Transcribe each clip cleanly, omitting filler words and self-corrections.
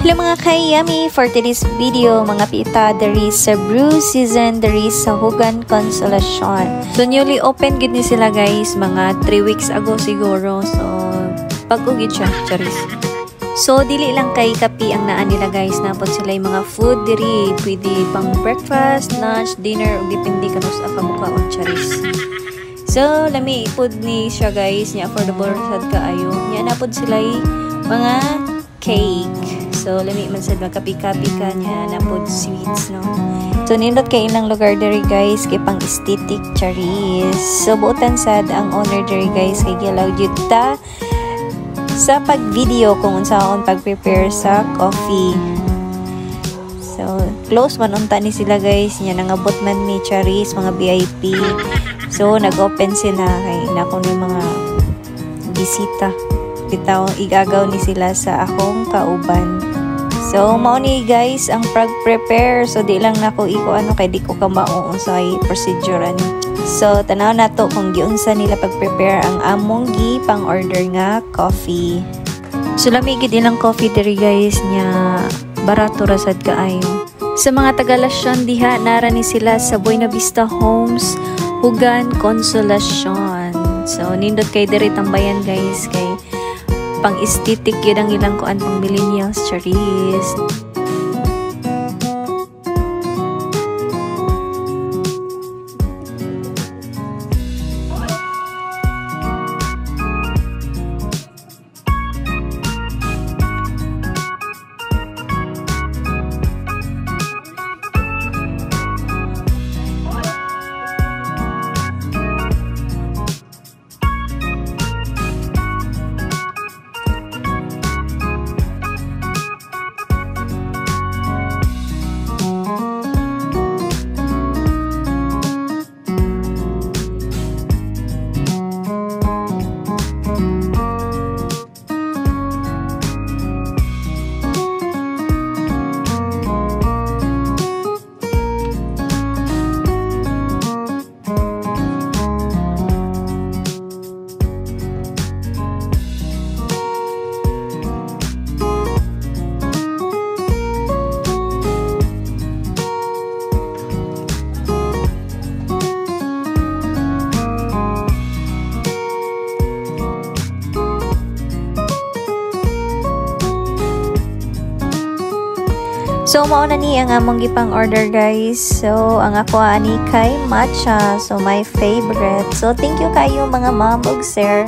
Hello mga kayami, for today's video, mga pita, dari sa brew season, dari sa Hugan Consolacion. So newly open gid ni sila guys, mga 3 weeks ago siguro. So pag-ugid siya, charis. So dili lang kay kapi ang naan nila guys, napod sila yung mga food diri, pwede pang breakfast, lunch, dinner, ug depende kanus sa kamukhaon, charis. So lami ipod ni siya guys, nya affordable sad kaayo. Nya napod sila mga cake. So, lami man sa magkapi-kapi ka niya na po sweets, no? So, nindot kay ilang lugar diri guys, kay pang aesthetic charis. So, buotan sad ang owner diri guys, kay gilaw jud ta sa pag-video kung unsaon pag-prepare sa coffee. So, close man unta ni sila guys, niya nangabot man ni charis, mga VIP. So, nag-open sila kay nako ni mga bisita. Bitaw igagaw ni sila sa akong kauban. So mao ni guys ang prepare, so di lang nako iko ano kay di ko ka mao unsay procedure ani. So tanaw nato kung giunsa nila pag-prepare ang among pang order nga coffee. So lami gid ilang coffee diri guys, nya barato ra sad kaayo. Sa mga taga-Lasyon diha nara ni sila sa Buena Vista Homes, Hugan Consolacion. So nindot kay diri tambayan guys, kay pang aesthetic yun ang ilang kuan pang millennials, charis. So, mauna ni ang among gipang order guys. So, ang ako ani kay matcha. So, my favorite. So, thank you kayo mga ma'am ug sir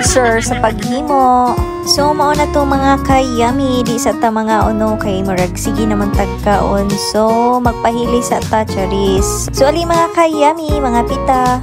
sa paghimo. So, mauna to mga kay yummy. Di sa ta mga uno kay murag sige naman tagkaon. So, magpahili sa ta charis. So, ali mga kay yummy, mga pita.